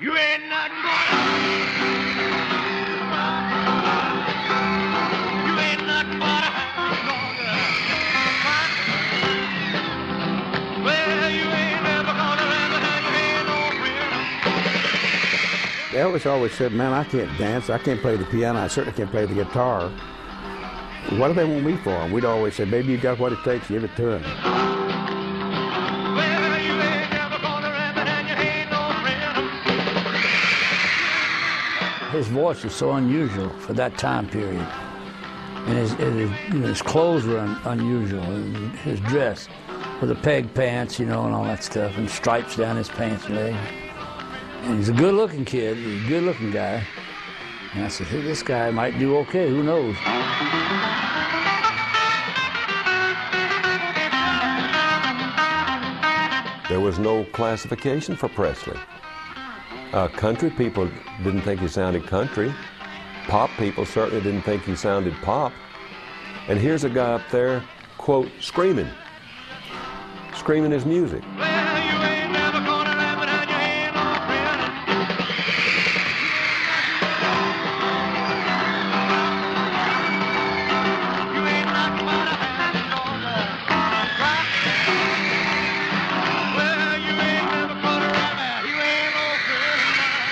You ain't nothing but you ain't nothing but a hound dog. Well, you ain't never gonna ever have your hand no friend. Elvis always said, man, I can't dance, I can't play the piano, I certainly can't play the guitar. What do they want me for? We'd always say, baby, you got what it takes, give it to him. Well, you ain't never gonna ever have your hand no friend. His voice was so unusual for that time period. And his clothes were unusual, and his dress with the peg pants, you know, and all that stuff, and stripes down his pants leg. And he's a good-looking kid, he's a good-looking guy. And I said, hey, this guy might do okay, who knows? There was no classification for Presley. Country people didn't think he sounded country. Pop people certainly didn't think he sounded pop. And here's a guy up there, quote, screaming his music. Well, you ain't never gonna ever have your hand no friend. You ain't nothing but a hound dog. Well, you ain't never gonna ever, you ain't no friend of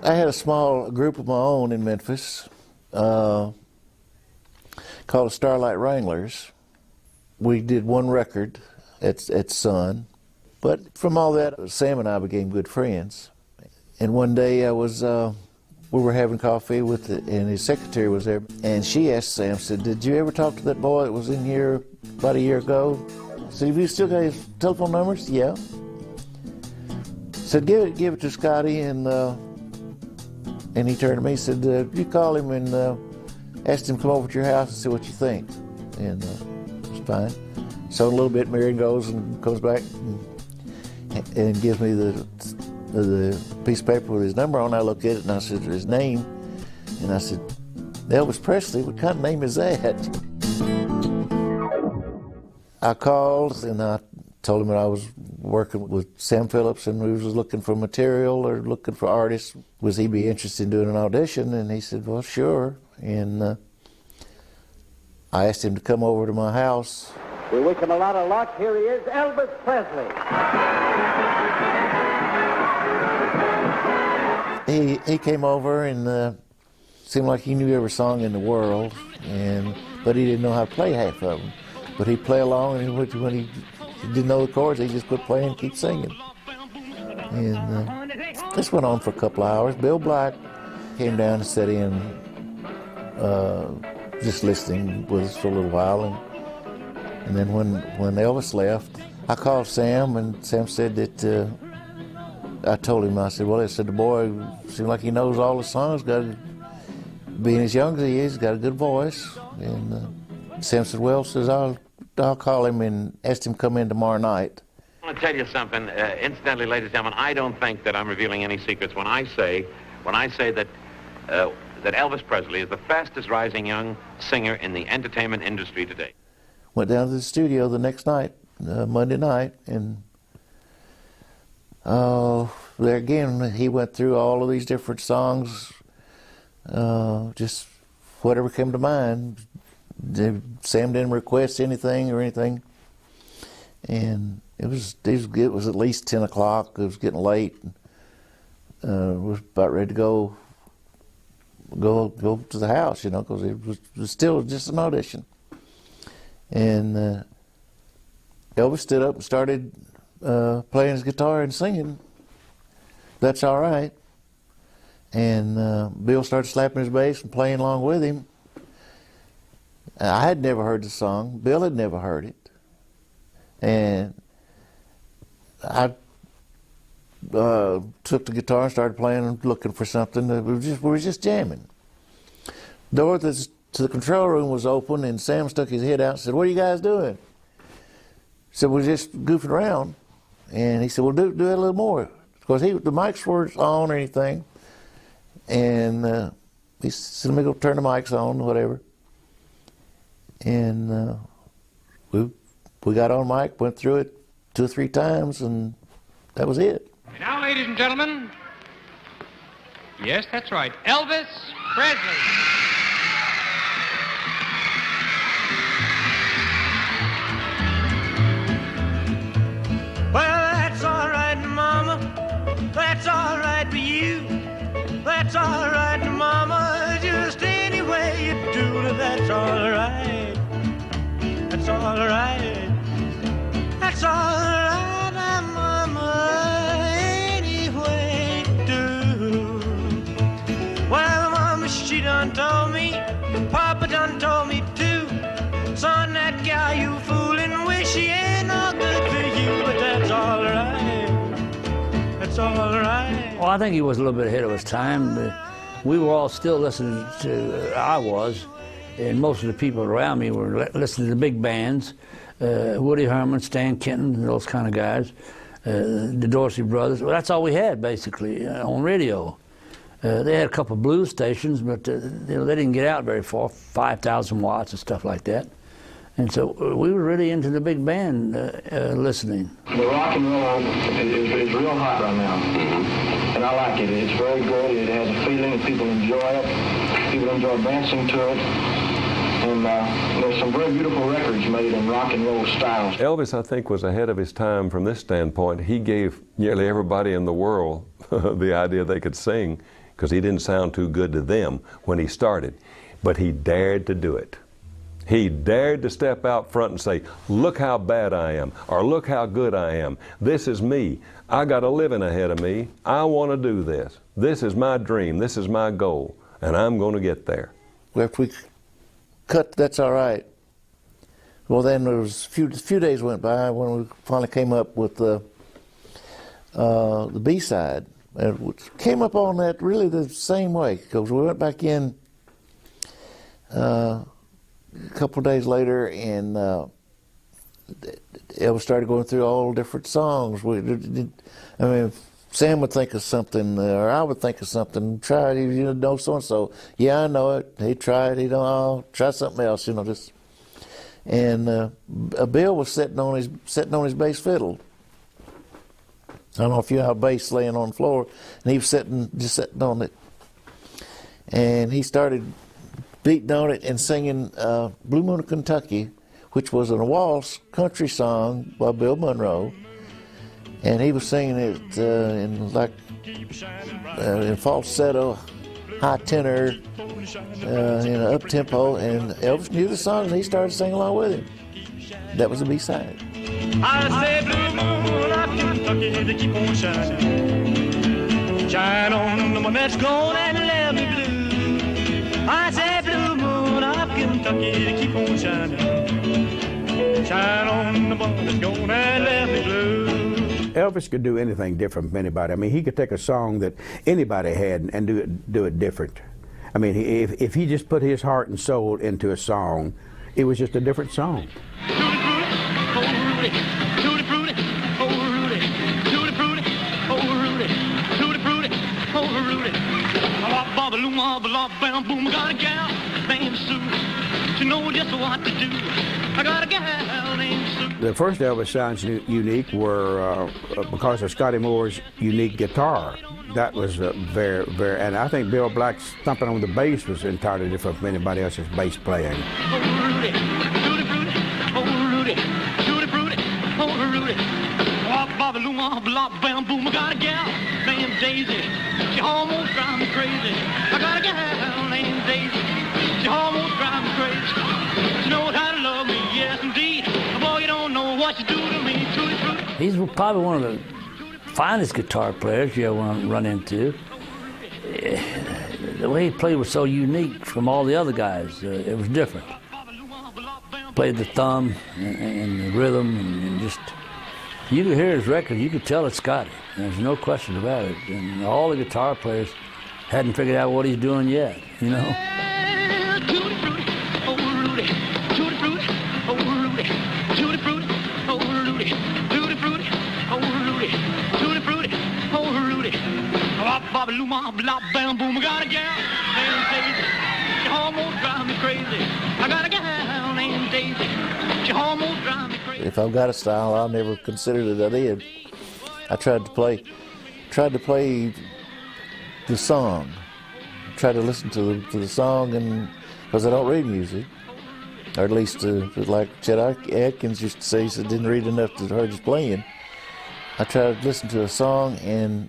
I had a small group of my own in Memphis called the Starlight Wranglers. We did one record at Sun, but from all that, Sam and I became good friends. And one day we were having coffee and his secretary was there, and she asked Sam, said, did you ever talk to that boy that was in here about a year ago? I said, have you still got his telephone numbers? Yeah. Said, give it to Scotty, and he turned to me and said, you call him and ask him to come over to your house and see what you think. And it was fine. So a little bit, Marion goes back and gives me the piece of paper with his number on. I look at it and I said, his name. And I said, Elvis Presley, what kind of name is that? I called and I told him that I was working with Sam Phillips and we was looking for material or looking for artists. Was he be interested in doing an audition? And he said, well, sure. And I asked him to come over to my house. We wish him a lot of luck. Here he is, Elvis Presley. He came over and seemed like he knew every song in the world, but he didn't know how to play half of them. But he'd play along, and when he didn't know the chords, he just quit playing and keep singing. And this went on for a couple of hours. Bill Black came down and sat in, just listening with us for a little while. And then when Elvis left, I called Sam, and Sam said that, I told him, I said, well, the boy seems like he knows all the songs, being as young as he is, he's got a good voice. And Sam said, well, I'll call him and ask him to come in tomorrow night. I want to tell you something. Incidentally, ladies and gentlemen, I don't think that I'm revealing any secrets when I say that Elvis Presley is the fastest rising young singer in the entertainment industry today. Went down to the studio the next night, Monday night, and there again, he went through all of these different songs, just whatever came to mind. Sam didn't request anything, and it was at least 10 o'clock. It was getting late. Was about ready to go to the house, because it was still just an audition. And Elvis stood up and started playing his guitar and singing "That's All Right," and Bill started slapping his bass and playing along with him. I had never heard the song. Bill had never heard it. And I took the guitar and started playing and looking for something. We were just jamming. The door to the control room was open, and Sam stuck his head out and said, "What are you guys doing?" said, we're just goofing around. And he said, well, do it a little more. Because the mics weren't on or anything. And he said, let me go turn the mics on, whatever. And we got on mic, went through it 2 or 3 times, and that was it. And now, ladies and gentlemen, yes, that's right, Elvis Presley. Well, that's all right, Mama. That's all right for you. That's all right, Mama. Just any way you do it, that's all right. That's all right. That's all right, Mama. Any way you do. Well, Mama, she done told me. Papa done told me too. Son, that gal you fooling with, she ain't no good for you, but that's all right. That's all right. Well, I think he was a little bit ahead of his time. We were all still listening to, I was, and most of the people around me were listening to the big bands, Woody Herman, Stan Kenton, those kind of guys, the Dorsey Brothers. Well, that's all we had, basically, on radio. They had a couple of blues stations, but they didn't get out very far, 5,000 watts and stuff like that. And so we were really into the big band listening. The rock and roll is real hot right now, and I like it. It's very good. It has a feeling. People enjoy it. People enjoy dancing to it. And there's some very beautiful records made in rock and roll styles. Elvis, I think, was ahead of his time from this standpoint. He gave nearly everybody in the world the idea they could sing, because he didn't sound too good to them when he started. But he dared to do it. He dared to step out front and say, look how bad I am, or look how good I am. This is me. I got a living ahead of me. I want to do this. This is my dream. This is my goal, and I'm going to get there. After we cut That's All Right, well, then there was a few days went by when we finally came up with the B-side. And we came up on that really the same way, because we went back in a couple of days later, and Elvis started going through all different songs. Sam would think of something, or I would think of something. Try it, you know, so and so. Yeah, I know it. He tried. He don't. I'll try something else. Just. And Bill was sitting on his bass fiddle. I don't know if you have a bass laying on the floor, and he was just sitting on it. And he started beating on it and singing Blue Moon of Kentucky, which was a waltz country song by Bill Monroe. And he was singing it in falsetto, high tenor, up tempo, and Elvis knew the song, and he started singing along with him. That was the B-side. I say blue moon of Kentucky to keep on shining. Shine on the one that's gone and left me blue. I say blue moon of Kentucky to keep on shining. Shine on the one that's gone and left me blue. Elvis could do anything different from anybody. I mean, he could take a song that anybody had and do it different. I mean, if he just put his heart and soul into a song, it was just a different song. The first Elvis sounds unique were because of Scotty Moore's unique guitar. That was very, very, and I think Bill Black's thumping on the bass was entirely different from anybody else's bass playing. Daisy, she almost drives me crazy. I got a gal named Daisy, she almost drives me crazy. She knows how to love me, yes indeed. Boy, you don't know what you do to me. He's probably one of the finest guitar players you ever run into. The way he played was so unique from all the other guys. It was different. Played the thumb and the rhythm and just... You could hear his record, you could tell it's Scotty. There's no question about it. And all the guitar players hadn't figured out what he's doing yet, you know? Tutti frutti, oh Rudy, tutti frutti, oh Rudy, tutti frutti, oh Rudy. Bop, bop, loom, bop, bam, boom. I got a gal named Daisy. She almost drives me crazy. I got a gal named Daisy. She almost drives me crazy. If I've got a style, I'll never consider that I did. I tried to play the song. Tried to listen to the song, and because I don't read music, or at least like Chet Atkins used to say, he said, didn't read enough to hear just playing. I tried to listen to a song and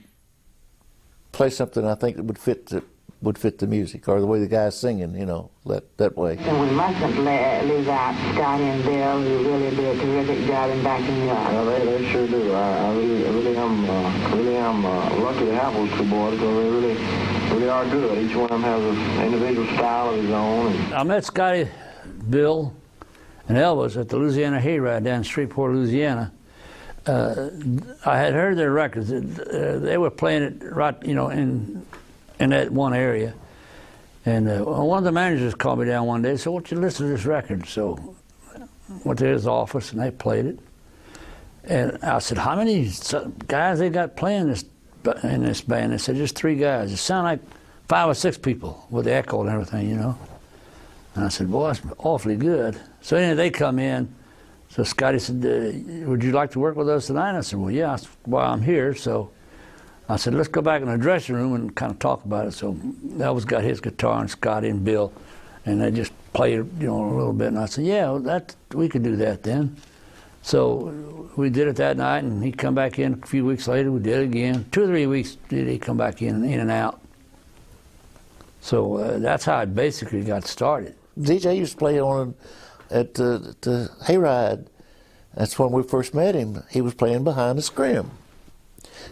play something I think that would fit the music, or the way the guy's singing, you know, that way. And we mustn't leave out Scotty and Bill, who really do a terrific job in backing you up. Well, they sure do. I really am lucky to have those two boys, because they really are good. Each one of them has an individual style of his own. I met Scotty, Bill, and Elvis at the Louisiana Hayride down in Shreveport, Louisiana. I had heard their records. They were playing it right, you know, in that one area. And one of the managers called me down one day and said, "Why don't you listen to this record?" So I went to his office and they played it. And I said, "How many guys they got playing in this band?" They said, "Just 3 guys." It sounded like 5 or 6 people with the echo and everything, you know. And I said, "Boy, that's awfully good." So anyway, they come in. So Scotty said, "Would you like to work with us tonight?" I said, "Well, yeah, well, I'm here." So I said, "Let's go back in the dressing room and kind of talk about it." So Elvis got his guitar and Scotty and Bill, and they just played, you know, a little bit. And I said, "Yeah, we could do that then." So we did it that night, and he come back in a few weeks later. We did it again. 2 or 3 weeks did he come back in and out. So that's how it basically got started. DJ used to play at the Hayride. That's when we first met him. He was playing behind the scrim.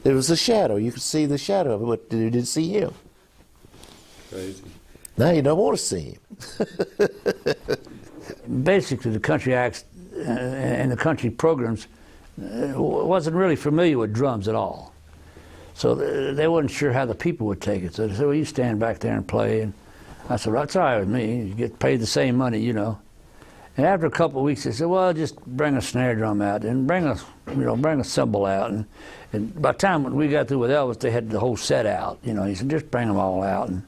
There was a shadow. You could see the shadow of it, but you didn't see him. Crazy. Now you don't want to see him. Basically, the country acts and the country programs wasn't really familiar with drums at all. So they wasn't sure how the people would take it. So they said, "Well, you stand back there and play." And I said, "Well, that's all right with me. You get paid the same money, you know." And after a couple of weeks, they said, "Well, just bring a snare drum out and bring a cymbal out." And by the time we got through with Elvis, they had the whole set out. You know, he said, "Just bring them all out." And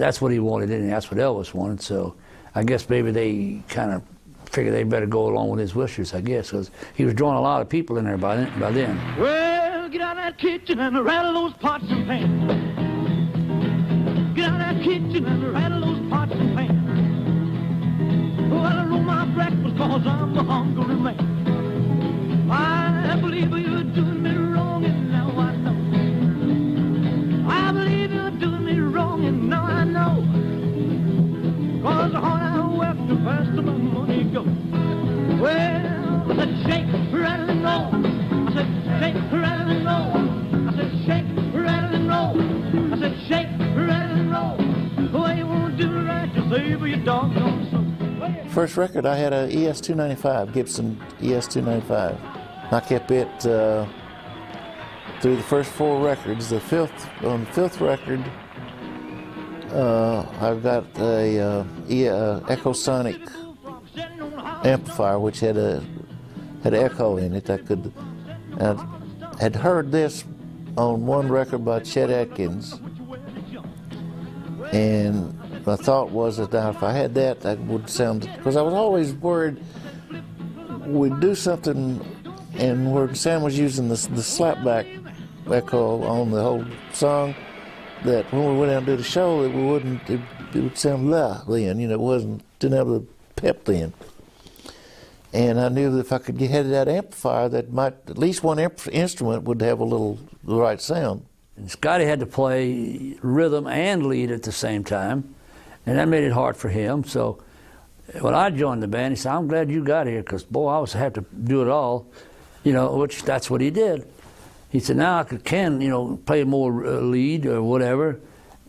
that's what he wanted, and that's what Elvis wanted. So I guess maybe they kind of figured they better go along with his wishes, I guess, because he was drawing a lot of people in there by then. Well, get out of that kitchen and rattle those pots and pans. Get out of that kitchen and rattle those pots and pans. Well, I roll my breakfast cause I'm a hungry man. I believe you're doing me wrong and now I know. I believe you're doing me wrong and now I know. Cause the harder I work, the faster my money goes. Well, I said shake, rattle and roll. I said shake, rattle and roll. I said shake, rattle and roll. I said shake, rattle and roll. Well, you won't do right to save your doggone soul. First record, I had a ES-295, Gibson ES-295. I kept it through the first 4 records. On the fifth record, I've got a Echosonic amplifier, which had an echo in it. I had heard this on one record by Chet Atkins, and my thought was that now if I had that, that would sound, because I was always worried we'd do something, and where Sam was using the slapback echo on the whole song, that when we went out and did a show, it would sound then, you know, didn't have the pep then. And I knew that if I could get that amplifier, that might, at least one instrument would have the right sound. And Scotty had to play rhythm and lead at the same time, and that made it hard for him. So when I joined the band, he said, "I'm glad you got here, because boy, I was have to do it all," you know, which that's what he did. He said, "Now I can, you know, play more lead or whatever,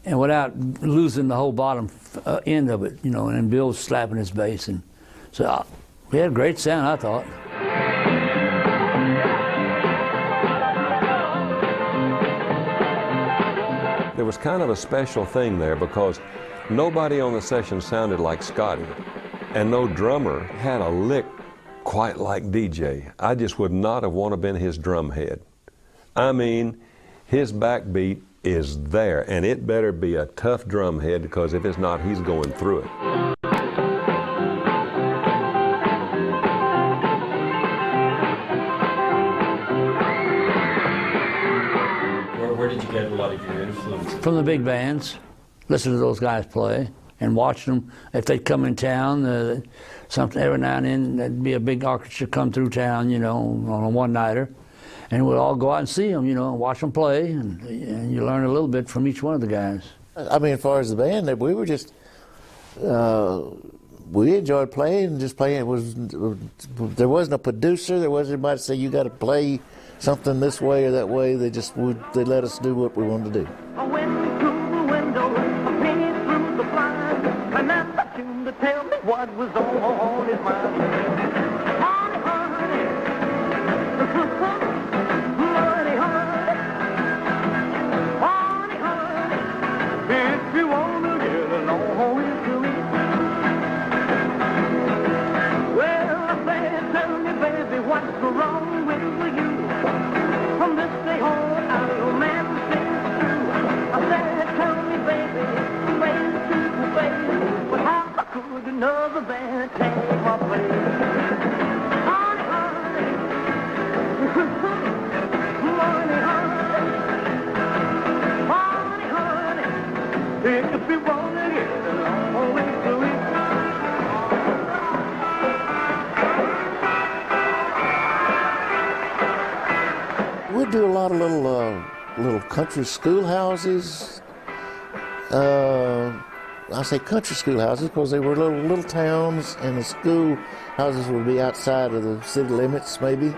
and without losing the whole bottom end of it, you know." And then Bill was slapping his bass, and so we had a great sound, I thought. There was kind of a special thing there, because nobody on the session sounded like Scotty, and no drummer had a lick quite like DJ. I just would not have wanted to been his drum head. I mean, his backbeat is there, and it better be a tough drum head, because if it's not, he's going through it. Where did you get a lot of your influences? From the big bands. Listen to those guys play and watch them. If they'd come in town, something every now and then there'd be a big orchestra come through town, you know, on a one-nighter. And we'd all go out and see them, you know, and watch them play, and you learn a little bit from each one of the guys. I mean, as far as the band, we were just, we enjoyed playing and just playing. There wasn't a producer, there wasn't anybody to say, you got to play something this way or that way. They let us do what we wanted to do. I went through the window, I peeked through the blind, and that's the tune to tell me what was on his mind. Honey, honey, honey, honey, honey, if you want to get along with me. Well, I said, tell me, baby, what's wrong with you? From this day on, I'll man things true. I said, tell me, baby, baby, but how could another man take my place? Honey, honey, honey, honey, honey, if you want to get along with me. We'd do a lot of little country schoolhouses. I say country schoolhouses because they were little towns, and the schoolhouses would be outside of the city limits, maybe.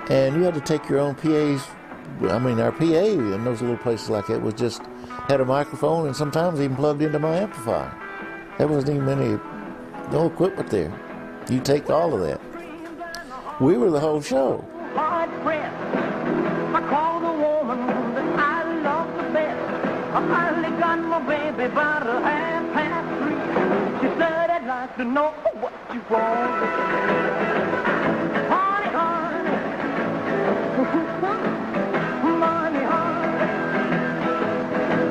And you had to take your own PAs. I mean, our PA in those little places like that was just had a microphone, and sometimes even plugged into my amplifier. There wasn't even no equipment there. You take all of that. We were the whole show. Hard pressed, I called the woman that I love the best. I finally got my baby about 3:30. She said, I'd like to know what you want. Honey, honey, honey,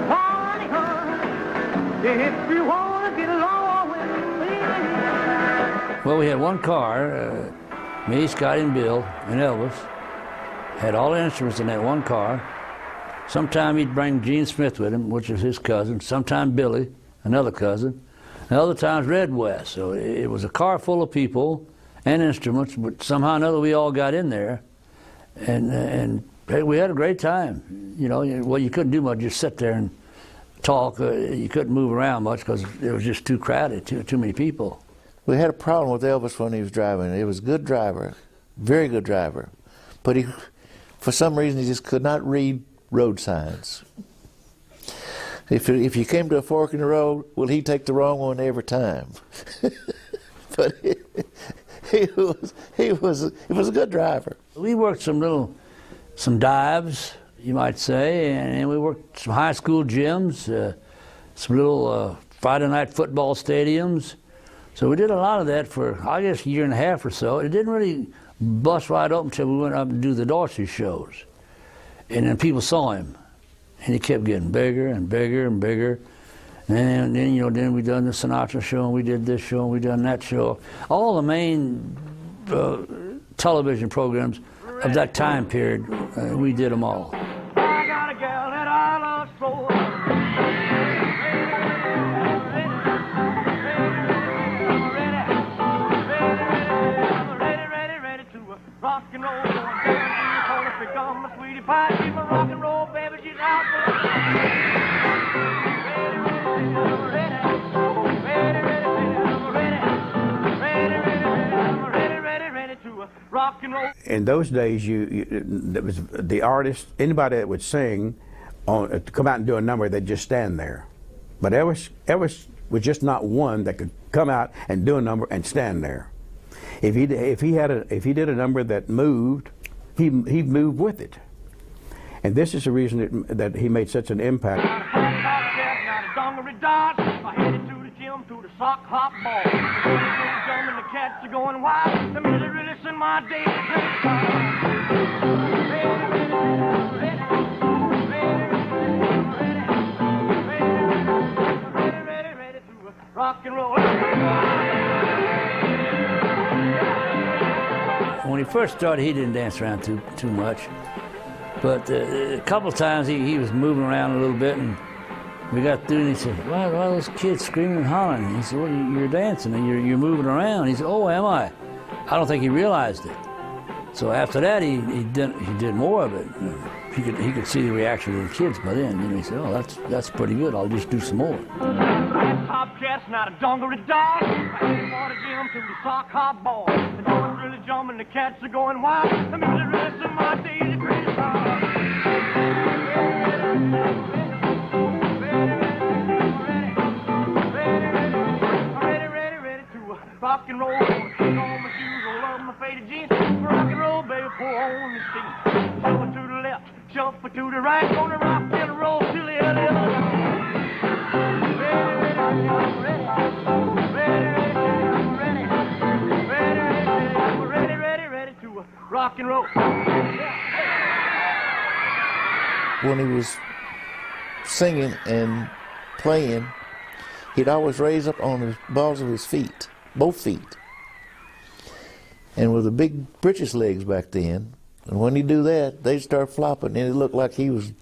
honey, honey, if you want to get along with me. Well, we had one car, me, Scotty, and Bill, and Elvis, had all the instruments in that one car. Sometime he'd bring Gene Smith with him, which is his cousin. Sometime Billy, another cousin. And other times Red West. So it was a car full of people and instruments, but somehow or another we all got in there. And we had a great time. You know, well, you couldn't do much, just sit there and talk. You couldn't move around much because it was just too crowded, too many people. We had a problem with Elvis when he was driving. He was a good driver, very good driver. But he, for some reason, he just could not read road signs. If you came to a fork in the road, well, he'd take the wrong one every time. But he was a good driver. We worked some dives, you might say, and we worked some high school gyms, some little Friday night football stadiums. So we did a lot of that for, I guess, a year and a half or so. It didn't really bust right open until we went up to do the Dorsey shows. And then people saw him. And he kept getting bigger and bigger and bigger. And then we done the Sinatra show, and we did this show, and we done that show. All the main television programs of that time period, we did them all. I got a gal that I love so. Ready to rock and roll. Become my sweetie pie. She's my rock and roll baby. She's out ready to rock and roll. In those days, there was the artist, anybody that would sing, to come out and do a number, they'd just stand there. But Elvis was just not one that could come out and do a number and stand there. If he did a number that moved, he moved with it. And this is the reason that he made such an impact. I headed to the gym, to the sock hop ball. The cats are going wild. The really, really send my day. rock and roll. When he first started, he didn't dance around too much. But a couple of times he was moving around a little bit, and we got through, and he said, why are those kids screaming and hollering? And he said, well, you're dancing and you're moving around. He said, oh, am I? I don't think he realized it. So after that, he did more of it. He could see the reaction of the kids by then. And he said, oh, that's pretty good. I'll just do some more. Top cat's not a dongary dog. Water jam to the sock hop ball. The dog's really jumping, the cats are going wild. The music really to my daisy pretty song. Ready to rock and roll. Take on my shoes, roll up my faded jeans. Rock and roll, baby, pour on the steam. Shuffle to the left, shuffle to the right. Gonna rock and roll till the early morning. Ready to rock and roll. When he was singing and playing, he'd always raise up on the balls of his feet, both feet. And with the big britches legs back then, and when he'd do that, they'd start flopping, and it looked like he was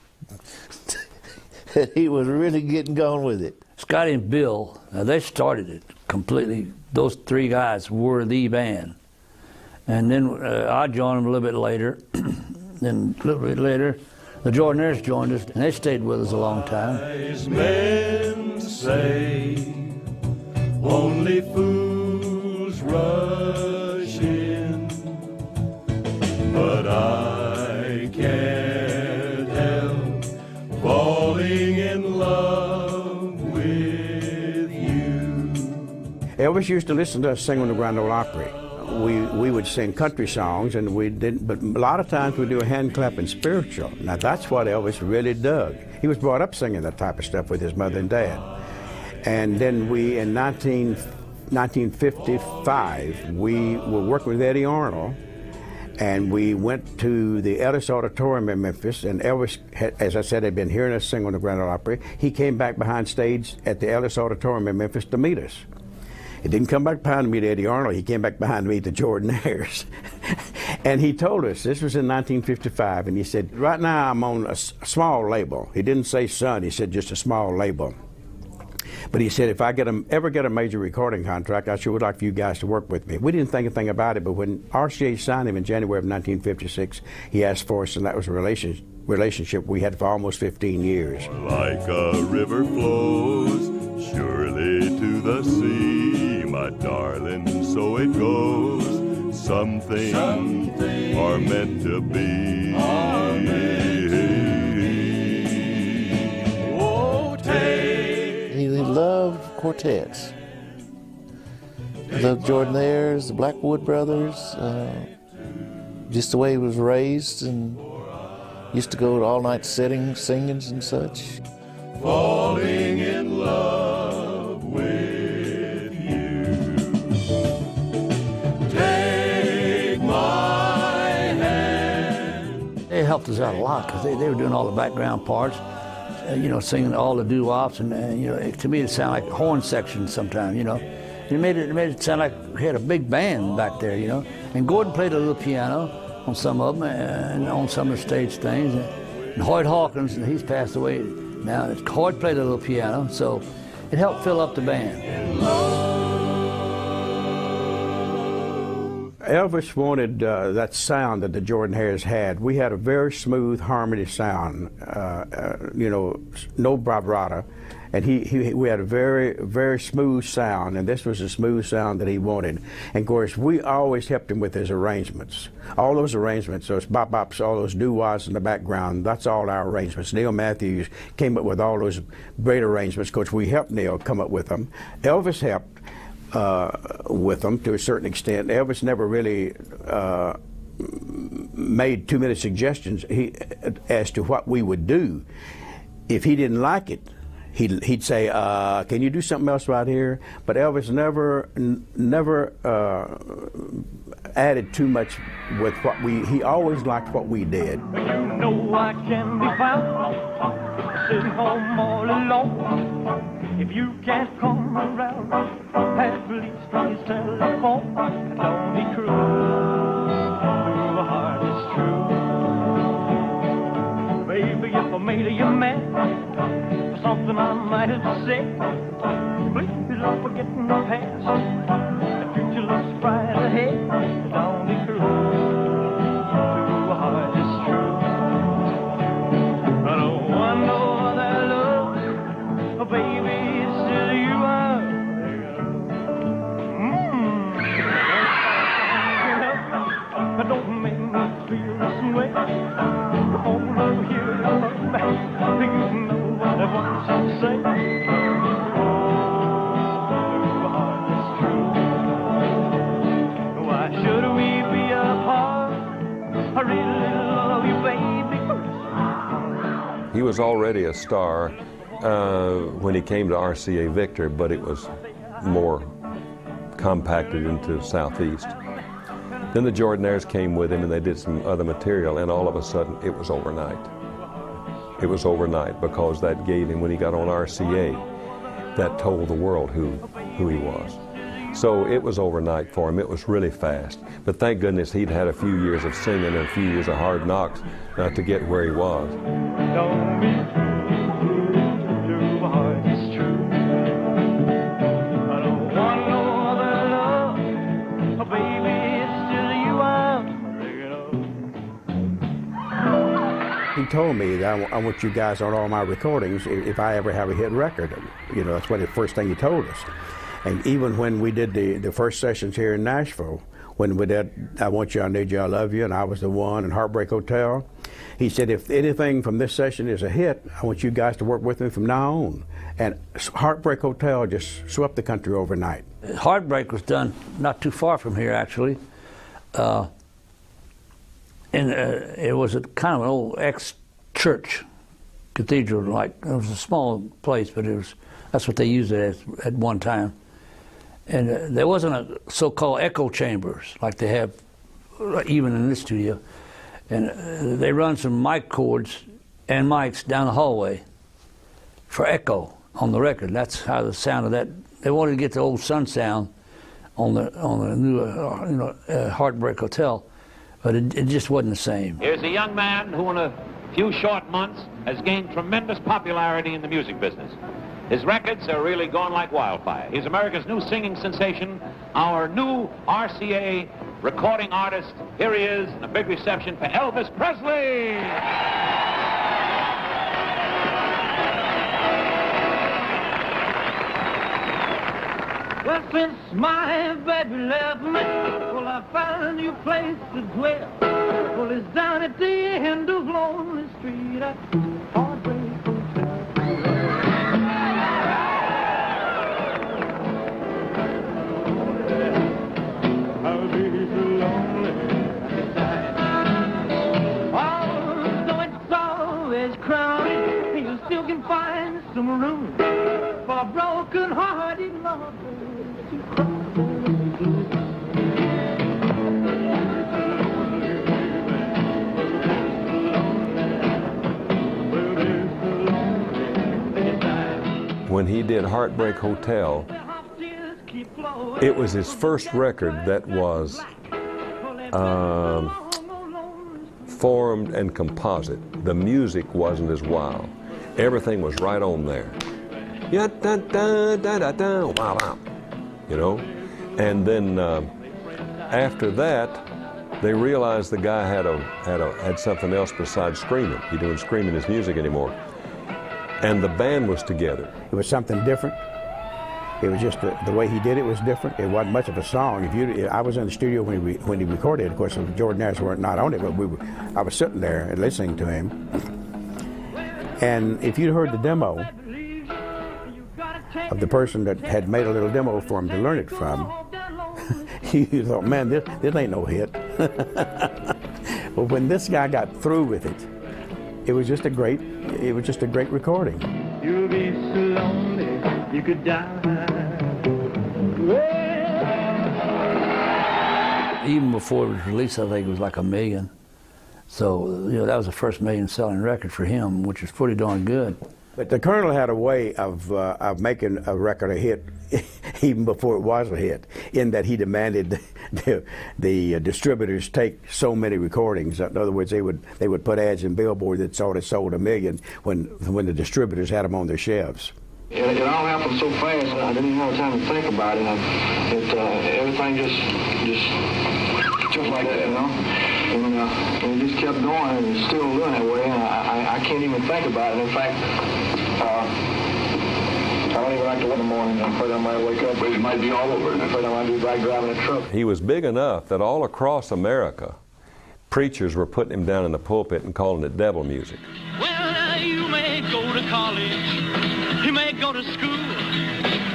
he was really getting going with it. Scotty and Bill, they started it completely. Those three guys were the band. And then I joined them a little bit later. Then a little bit later, the Jordanaires joined us, and they stayed with us a long time. Wise men say only fools rush in, but I can't help falling in love with you. Elvis used to listen to us sing on the Grand Ole Opry. We would sing country songs, and we didn't, but a lot of times we'd do a hand clapping spiritual. Now that's what Elvis really dug. He was brought up singing that type of stuff with his mother and dad. And then we, in 1955, we were working with Eddie Arnold, and we went to the Ellis Auditorium in Memphis, and Elvis, as I said, had been hearing us sing on the Grand Ole Opry. He came back behind stage at the Ellis Auditorium in Memphis to meet us. He didn't come back behind me to Eddie Arnold. He came back behind me to Jordanaires. And he told us, this was in 1955, and he said, right now I'm on a small label. He didn't say Sun, he said just a small label. But he said, if I ever get a major recording contract, I sure would like for you guys to work with me. We didn't think anything about it, but when RCA signed him in January of 1956, he asked for us, and that was a relationship we had for almost 15 years. Like a river flows surely to the sea, my darling, so it goes. Some things are meant to be. Oh, He loved quartets. The Jordanaires, the Blackwood Brothers, just the way he was raised, and used to go to all-night singings and such. Falling in love with you. Take my hand. They helped us out a lot because they were doing all the background parts, singing all the doo-wops, and to me it sounded like horn section sometimes, It made it sound like we had a big band back there, And Gordon played a little piano on some of them and on some of the stage things. And Hoyt Hawkins, he's passed away now. Hoyt played a little piano, so it helped fill up the band. Elvis wanted that sound that the Jordanaires had. We had a very smooth harmony sound, no vibrato. And we had a very, very smooth sound, and this was a smooth sound that he wanted. And of course, we always helped him with his arrangements. All those arrangements, those bop-bops, all those doo-wops in the background, that's all our arrangements. Neil Matthews came up with all those great arrangements. Of course, we helped Neil come up with them. Elvis helped with them to a certain extent. Elvis never really made too many suggestions as to what we would do. If he didn't like it, he'd say, can you do something else right here? But Elvis never added too much with what he always liked what we did. You know I can be found sitting home all alone If you can't come around, at least on his telephone, don't be cruel to a heart that's true. Baby, if I made you mad for something I might have said, please don't forget the past. The future looks bright ahead. Don't be cruel to a heart that's true. I don't want no other love, oh, baby, it's still you are. Don't make me feel this way. Come over here and love me. You know what I want to say. Why should we be apart? I really love you, baby. He was already a star when he came to RCA Victor, but it was more compacted into Southeast. Then the Jordanaires came with him and they did some other material, and all of a sudden it was overnight. It was overnight because that gave him, when he got on RCA, that told the world who he was. So it was overnight for him. It was really fast. But thank goodness he'd had a few years of singing and a few years of hard knocks to get where he was. Don't be cruel to a heart that's true. I don't want no other love, oh, baby, it's still you I'm. He told me that I want you guys on all my recordings if I ever have a hit record. You know, that's what the first thing he told us. And even when we did the first sessions here in Nashville, when we did I Want You, I Need You, I Love You, and I Was the One, and Heartbreak Hotel, he said, if anything from this session is a hit, I want you guys to work with me from now on. And Heartbreak Hotel just swept the country overnight. Heartbreak was done not too far from here, actually. And it was a kind of an old ex-church cathedral, like it was a small place, but that's what they used it as at one time. And there wasn't a so-called echo chambers like they have even in this studio. And they run some mic cords and mics down the hallway for echo on the record. That's how the sound of that. They wanted to get the old Sun sound on the new Heartbreak Hotel, but it just wasn't the same. Here's a young man who in a few short months has gained tremendous popularity in the music business. His records are really gone like wildfire. He's America's new singing sensation, our new RCA recording artist. Here he is, and a big reception for Elvis Presley. Well, since my baby left me, well, I found a new place to dwell. Well, it's down at the end of Lonely Street at Heartbreak Hotel. I'll be so lonely. Oh, though it's always crowded, you still can find some room for a broken-hearted lover. When he did Heartbreak Hotel, it was his first record that was formed and composite. The music wasn't as wild. Everything was right on there. Yeah, da da da da da, wow, wow. You know, and then after that, they realized the guy had something else besides screaming. He didn't scream in his music anymore, and the band was together. It was something different. It was just the way he did it was different. It wasn't much of a song. I was in the studio when he recorded it. Of course, the Jordanaires were not on it, but I was sitting there and listening to him. And if you'd heard the demo of the person that had made a little demo for him to learn it from, you thought, man, this ain't no hit. But when this guy got through with it, it was just a great recording. You'll be so lonely, you could die. Even before it was released, I think it was like 1 million. So, that was the first 1 million selling record for him, which was pretty darn good. But the Colonel had a way of making a record a hit even before it was a hit, in that he demanded the distributors take so many recordings. In other words, they would put ads in Billboard that sort of sold 1 million when the distributors had them on their shelves. It all happened so fast, I didn't even have time to think about it. Everything just like that, you know? And it just kept going, and it's still doing that way, and I can't even think about it. In fact, I don't even like to wake in the morning. I'm afraid I might wake up, but it might be all over. I'm afraid I might be back driving a truck. He was big enough that all across America, preachers were putting him down in the pulpit and calling it devil music. Well, you may go to college, you may go to school,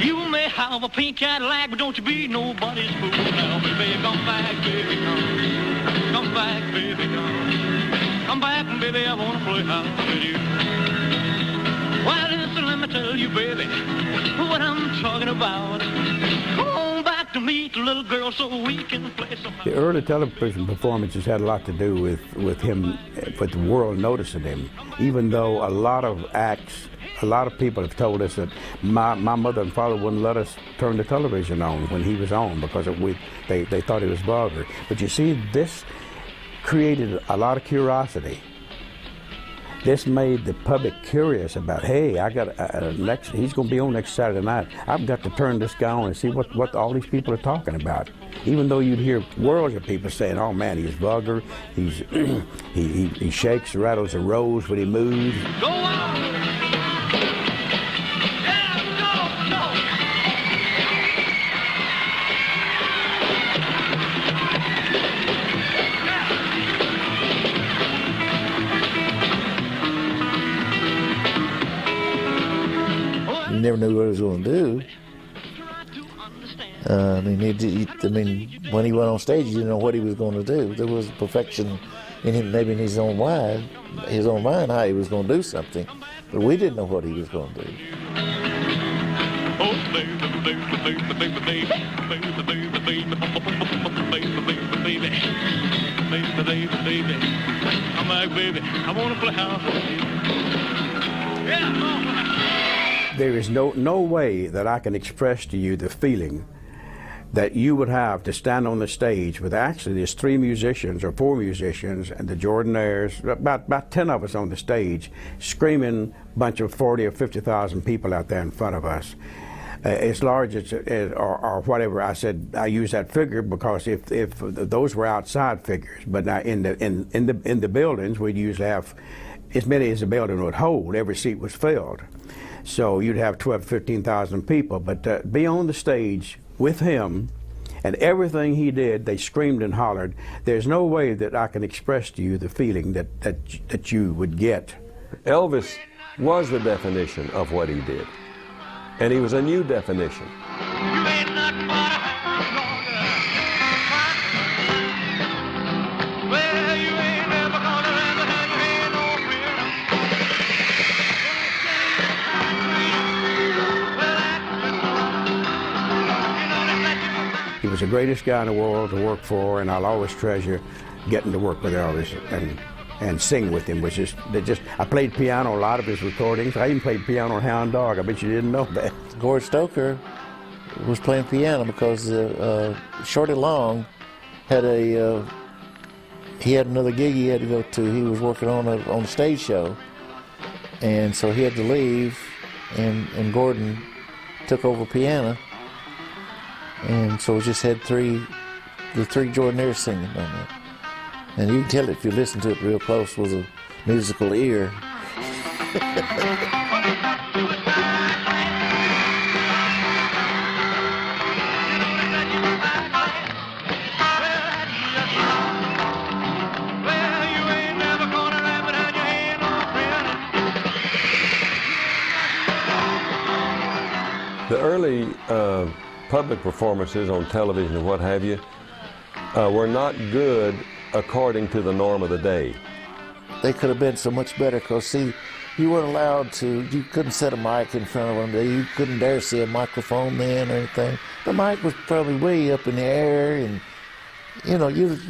you may have a pink Cadillac, but don't you be nobody's fool. Now, baby, come back, baby, come. Come back, baby, come. Come back, baby, I wanna play house with you. Well, listen, let me tell you, baby, what I'm talking about. Come on back to meet the little girl so we can play some. The early television performances had a lot to do with him, with the world noticing him. Even though a lot of acts, a lot of people have told us that my mother and father wouldn't let us turn the television on when he was on because they thought he was vulgar. But you see, this created a lot of curiosity. This made the public curious about, hey, I got he's going to be on next Saturday night. I've got to turn this guy on and see what all these people are talking about. Even though you'd hear worlds of people saying, oh man, he's vulgar, he shakes, rattles a rose when he moves. Go on! You never knew what he was going to do. When he went on stage, you didn't know what he was going to do. There was perfection in him, maybe in his own mind, how he was going to do something, but we didn't know what he was going to do. Oh, baby, baby, baby, baby, baby, baby, baby, baby, baby, I'm like, baby, I want to play house with you. Yeah, There is no way that I can express to you the feeling that you would have to stand on the stage with actually there's 3 musicians or 4 musicians and the Jordanaires, about 10 of us on the stage, screaming, bunch of 40 or 50,000 people out there in front of us. As large as or whatever. I use that figure because if those were outside figures, but now in the buildings we'd usually have as many as the building would hold. Every seat was filled. So you'd have 12, 15,000 people, but be on the stage with him and everything he did, they screamed and hollered. There's no way that I can express to you the feeling that you would get. Elvis was the definition of what he did, and he was a new definition. He was the greatest guy in the world to work for, and I'll always treasure getting to work with Elvis and sing with him. I played piano on a lot of his recordings. I even played piano on Hound Dog. I bet you didn't know that. Gord Stoker was playing piano because Shorty Long had he had another gig he had to go to. He was working on a stage show, and so he had to leave, and Gordon took over piano. And so we just had the three Jordanaires singing on that. And you can tell it if you listen to it real close with a musical ear. The early public performances on television and what have you were not good according to the norm of the day. They could have been so much better because, see, you weren't allowed to, you couldn't set a mic in front of them. You couldn't dare see a microphone then or anything. The mic was probably way up in the air, and you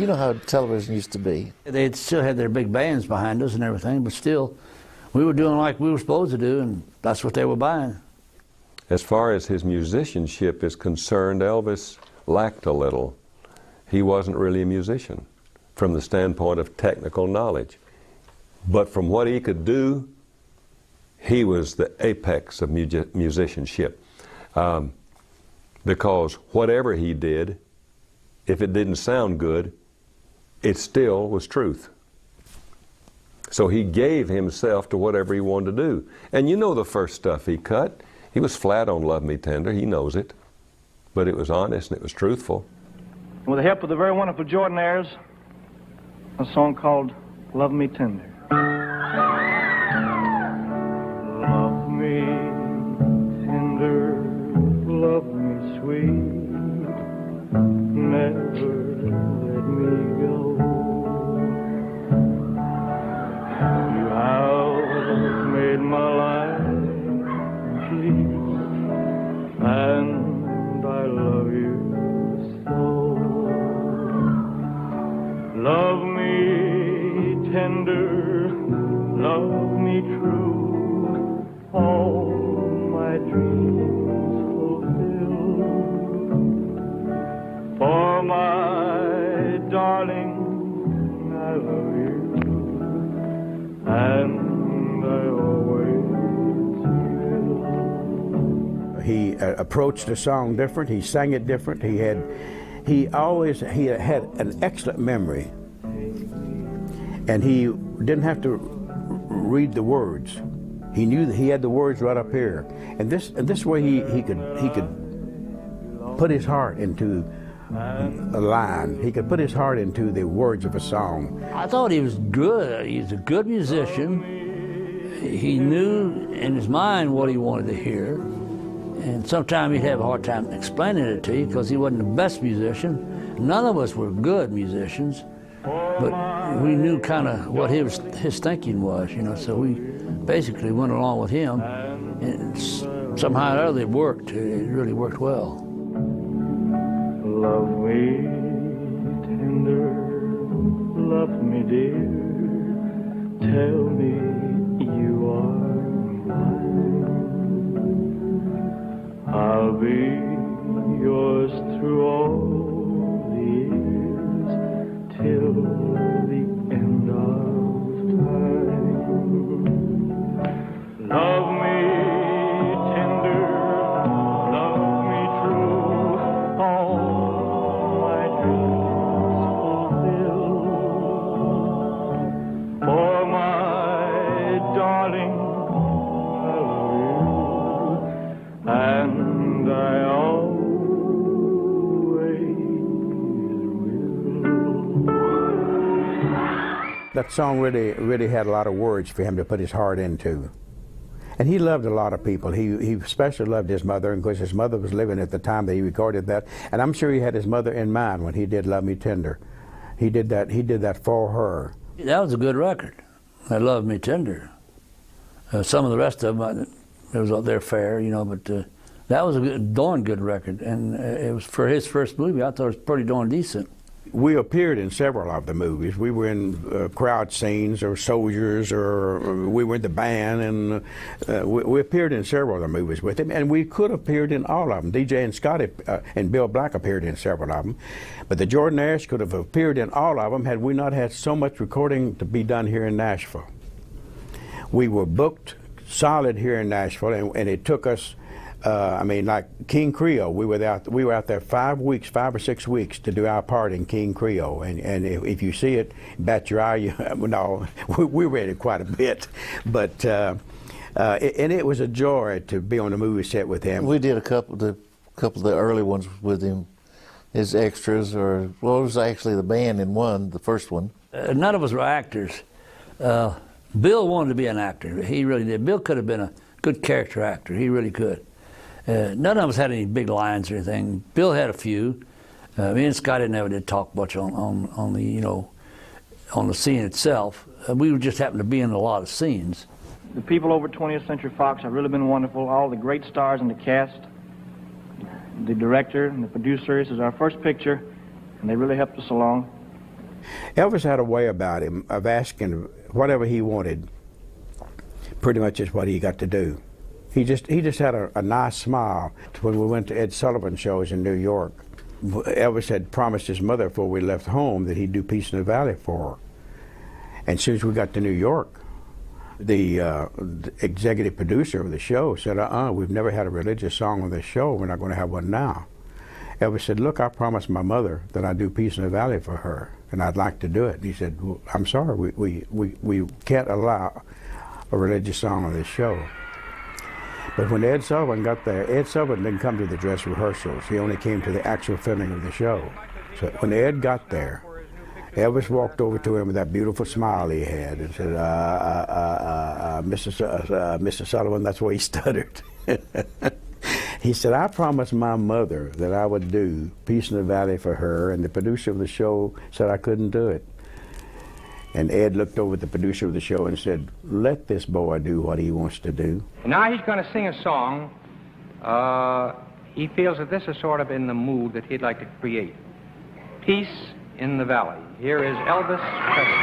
know how television used to be. They still had their big bands behind us and everything, but still, we were doing like we were supposed to do, and that's what they were buying. As far as his musicianship is concerned, Elvis lacked a little. He wasn't really a musician from the standpoint of technical knowledge. But from what he could do, he was the apex of musicianship. Because whatever he did, if it didn't sound good, it still was truth. So he gave himself to whatever he wanted to do. And you know the first stuff he cut, he was flat on Love Me Tender, he knows it. But it was honest and it was truthful. With the help of the very wonderful Jordanaires, a song called Love Me Tender. Love me tender, love me sweet, never let me go. You have made my life complete, and I love you so. Love me tender, love me true, all my dreams fulfill. For my darling, I love you, and I always will. He approached the song different, he sang it different, he had an excellent memory, and he didn't have to read the words. He knew that he had the words right up here, and this way he could put his heart into a line. He could put his heart into the words of a song. I thought he was good. He's a good musician. He knew in his mind what he wanted to hear, and sometimes he'd have a hard time explaining it to you because he wasn't the best musician. None of us were good musicians, but we knew kind of what his thinking was, you know, so we basically went along with him, and somehow or other it worked. It really worked well. Love me tender, love me dear, tell me you are mine. I'll be yours through all the years, till the end of time. Love me tender, love me true, all my dreams fulfill. For my darling, I love you, and I always will. That song really had a lot of words for him to put his heart into. And he loved a lot of people. He especially loved his mother, and of course his mother was living at the time that he recorded that. And I'm sure he had his mother in mind when he did Love Me Tender. He did that for her. That was a good record. I Love Me Tender. Some of the rest of them, it was they're fair, you know, but that was a darn good record. And it was for his first movie. I thought it was pretty darn decent. We appeared in several of the movies. We were in crowd scenes or soldiers, or we were in the band, and we appeared in several of the movies with him, and we could have appeared in all of them. DJ and Scotty and Bill Black appeared in several of them, but the Jordanaires could have appeared in all of them had we not had so much recording to be done here in Nashville. We were booked solid here in Nashville, and it took us, like King Creole, we were out there 5 or 6 weeks to do our part in King Creole, and if you see it, bat your eye. We read it quite a bit, but and it was a joy to be on the movie set with him. We did a couple of the early ones with him as extras, it was actually the band in the first one. None of us were actors. Bill wanted to be an actor. He really did. Bill could have been a good character actor. He really could. None of us had any big lines or anything. Bill had a few. Me and Scotty never did talk much on the scene itself. We just happened to be in a lot of scenes. The people over at 20th Century Fox have really been wonderful. All the great stars in the cast, the director and the producer. This is our first picture, and they really helped us along. Elvis had a way about him of asking whatever he wanted. pretty much is what he got to do. He just had a nice smile. When we went to Ed Sullivan shows in New York, Elvis had promised his mother before we left home that he'd do Peace in the Valley for her. And as soon as we got to New York, the executive producer of the show said, we've never had a religious song on this show. We're not going to have one now. Elvis said, look, I promised my mother that I'd do Peace in the Valley for her, and I'd like to do it. And he said, well, I'm sorry, we can't allow a religious song on this show. But when Ed Sullivan got there, Ed Sullivan didn't come to the dress rehearsals. He only came to the actual filming of the show. So when Ed got there, Elvis walked over to him with that beautiful smile he had and said, Mr. Sullivan, that's where he stuttered. He said, I promised my mother that I would do Peace in the Valley for her, and the producer of the show said I couldn't do it. And Ed looked over at the producer of the show and said, let this boy do what he wants to do. Now he's going to sing a song. He feels that this is sort of in the mood that he'd like to create. Peace in the Valley. Here is Elvis Presley.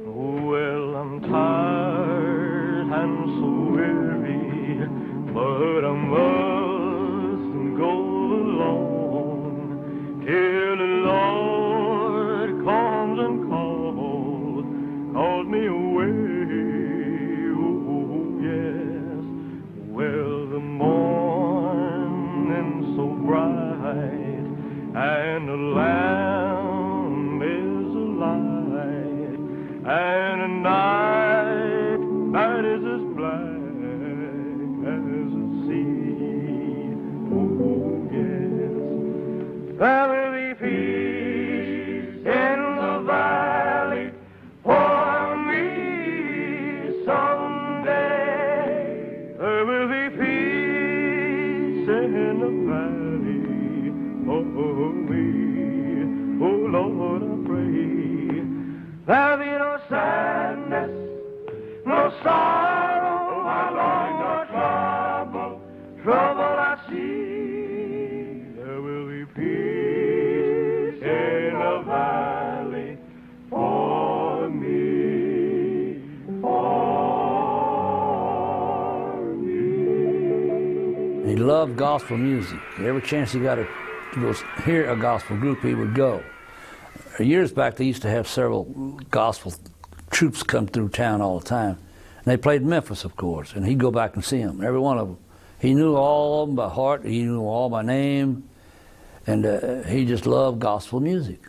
Well, I'm tired and so weary, but I must go along till the Lord comes and calls me away. Oh, yes. Well, the morning's so bright and the lamb is alight, and the night is as black as the sea. Oh, yes. There will be peace in the valley for me someday. There will be peace in the valley for me. Oh, Lord, I pray. There'll be no sadness, no sorrow, my Lord, no trouble I see. There will be peace in the valley for me, He loved gospel music. Every chance he got to go hear a gospel group, he would go. Years back, they used to have several gospel troops come through town all the time. And they played Memphis, of course, and he'd go back and see them, every one of them. He knew all of them by heart. He knew all by name. And he just loved gospel music.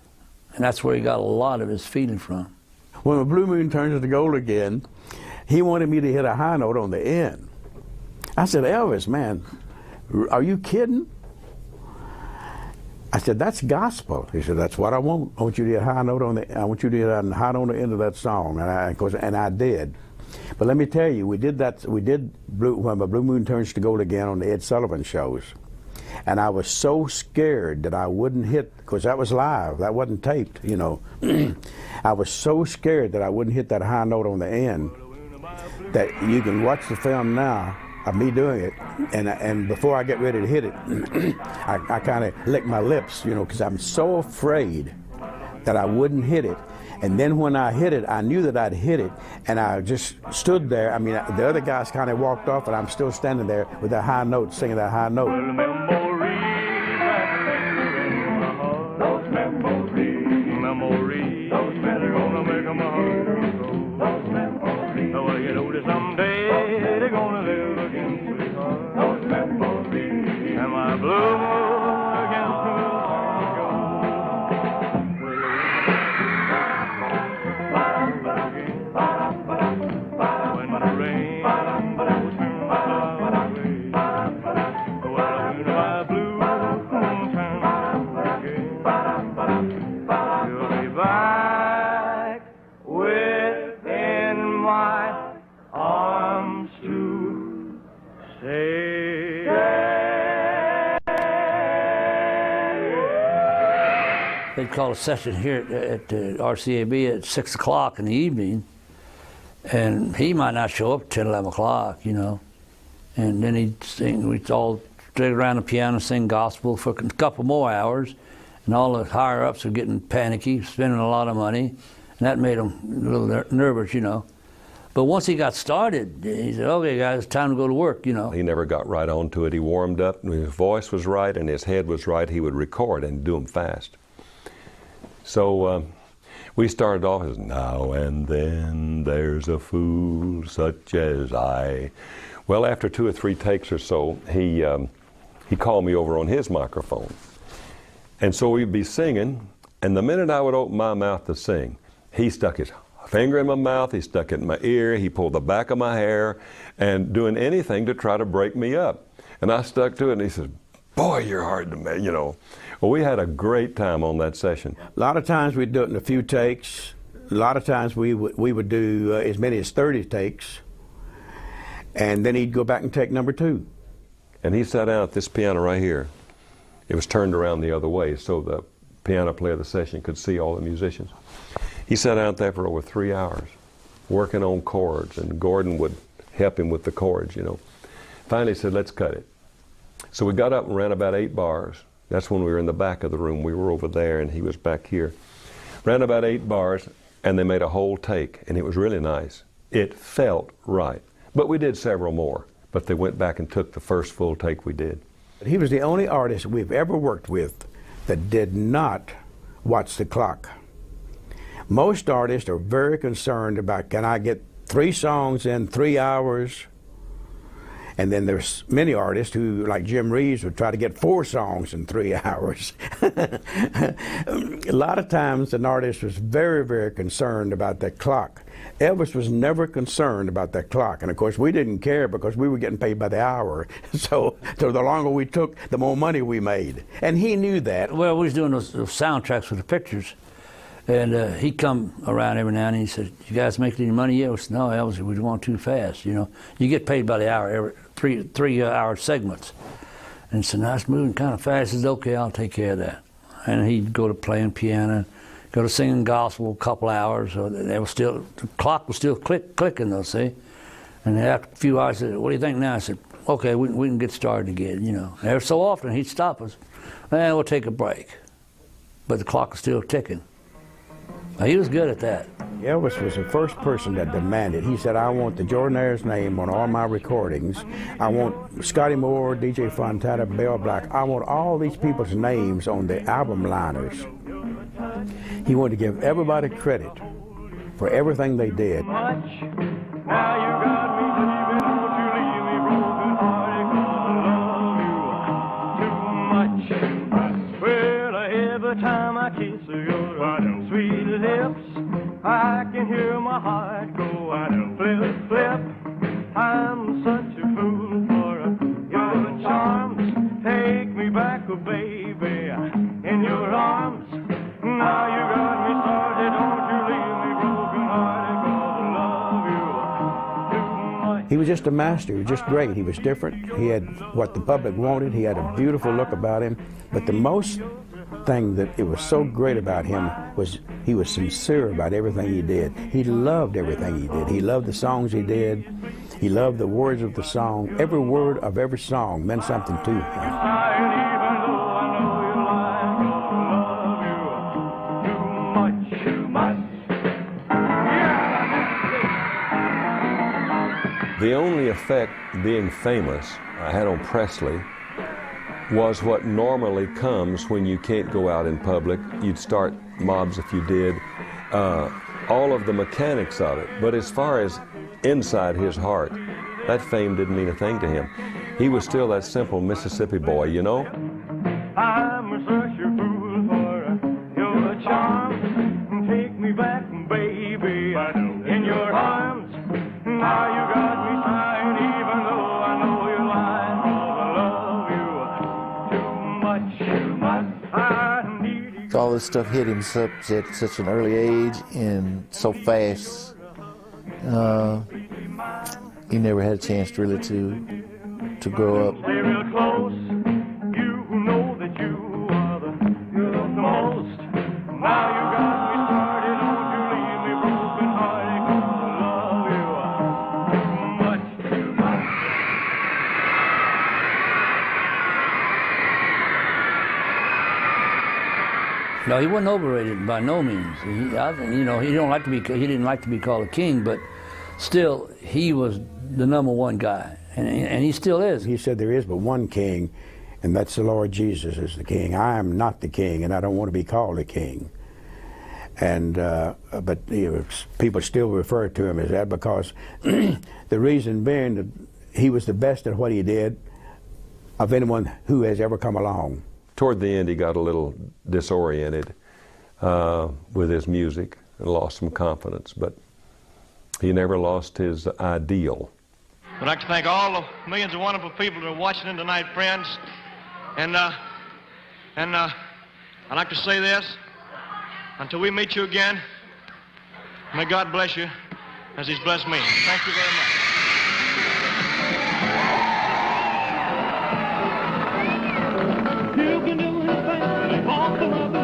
And that's where he got a lot of his feeling from. When the blue moon turns to gold again, he wanted me to hit a high note on the end. I said, Elvis, man, are you kidding? I said, that's gospel. He said, that's what I want. I want you to hit a high note on the. I want you to hit a high note on the end of that song, and I did. But let me tell you, we did that. We did when the blue moon turns to gold again on the Ed Sullivan shows, and I was so scared that I wouldn't hit, because that was live. That wasn't taped, you know. I was so scared that I wouldn't hit that high note on the end that you can watch the film now of me doing it, and before I get ready to hit it, I kind of lick my lips, you know, because I'm so afraid that I wouldn't hit it. And then when I hit it, I knew that I'd hit it, and I just stood there. I mean, the other guys kind of walked off, and I'm still standing there with that high note, singing that high note. They'd call a session here at RCAB at 6 o'clock in the evening, and he might not show up at 10, 11 o'clock, you know. And then he'd sing, we'd all sit around the piano and sing gospel for a couple more hours, and all the higher-ups are getting panicky, spending a lot of money, And that made him a little nervous, you know. But once he got started, he said, okay, guys, it's time to go to work, you know. He never got right onto it. He warmed up, and his voice was right, and his head was right. He would record and do them fast. So we started off as, now and then there's a fool such as I. Well, after 2 or 3 takes or so, he called me over on his microphone. And so we'd be singing, and the minute I would open my mouth to sing, he stuck his finger in my mouth, he stuck it in my ear, he pulled the back of my hair, and doing anything to try to break me up. And I stuck to it, and he said, boy, you're hard to make, you know. Well, we had a great time on that session. A lot of times we'd do it in a few takes. A lot of times we would do as many as 30 takes, and then he'd go back and take number 2. And he sat down at this piano right here. It was turned around the other way so the piano player of the session could see all the musicians. He sat out there for over 3 hours, working on chords, and Gordon would help him with the chords, you know. Finally he said, let's cut it. So we got up and ran about 8 bars. That's when we were in the back of the room. We were over there and he was back here. Ran about 8 bars, and they made a whole take, and it was really nice. It felt right. But we did several more, but they went back and took the first full take we did. He was the only artist we've ever worked with that did not watch the clock. Most artists are very concerned about, can I get 3 songs in 3 hours? And then there's many artists who, like Jim Reeves, would try to get 4 songs in 3 hours. A lot of times an artist was very, very concerned about that clock. Elvis was never concerned about that clock. And of course we didn't care because we were getting paid by the hour. So the longer we took, the more money we made. And he knew that. Well, we was doing those soundtracks for the pictures. And he'd come around every now and then. He said, "You guys making any money yet?" I said, "No, Elvis, we want too fast. You know, you get paid by the hour, every three-hour segments." And he said, "No, it's moving kind of fast." He said, "Okay, I'll take care of that." And he'd go to playing piano, go to singing gospel a couple hours. So the clock was still clicking, though. See, and after a few hours, I said, "What do you think now?" I said, "Okay, we can get started again." You know, every so often he'd stop us, and we'll take a break, but the clock was still ticking. He was good at that. Elvis was the first person that demanded. He said, "I want the Jordanaires' name on all my recordings. I want Scotty Moore, DJ Fontana, Bill Black. I want all these people's names on the album liners." He wanted to give everybody credit for everything they did. Every time I kiss your sweet lips, I can hear my heart go flip, flip. I'm such a fool for your charms. Take me back, oh baby, in your arms. Now you got me started, don't you leave me broken hearted, 'cause I love you too much. He was just a master. He was just great. He was different. He had what the public wanted. He had a beautiful look about him. But the most thing that it was so great about him was he was sincere about everything he did. He loved everything he did. He loved the songs he did. He loved the words of the song. Every word of every song meant something to him. The only effect being famous I had on Presley was what normally comes when you can't go out in public. You'd start mobs if you did, all of the mechanics of it. But as far as inside his heart, that fame didn't mean a thing to him. He was still that simple Mississippi boy, you know? I'm such a fool for your charms. Take me back, baby, in your arms. Now you got me sighing, even though I know you're lying. All this stuff hit him at such an early age and so fast. He never had a chance really to grow up. Stay real close. You know that you are the most. Now you got me started. Don't you leave me broken hearted, 'cause I love you too much. No, he wasn't overrated by no means. He didn't like to be called a king, but still, he was the #1 guy, and he still is. He said there is but one king, and that's the Lord Jesus is the king. I am not the king, and I don't want to be called a king. And but people still refer to him as that because the reason being that he was the best at what he did of anyone who has ever come along. Toward the end, he got a little disoriented with his music and lost some confidence, but he never lost his ideal. I'd like to thank all the millions of wonderful people that are watching in tonight, friends. And I'd like to say this. Until we meet you again, may God bless you as He's blessed me. Thank you very much. You can do anything, walk the road.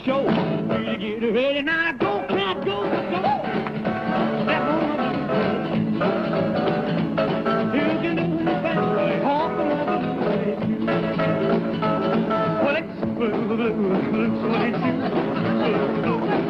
Show. You get ready now, go, cat, go, go. Step on the you can do the best way, hop another way. Well, it's blue, blue, blue, blue, blue, blue, blue.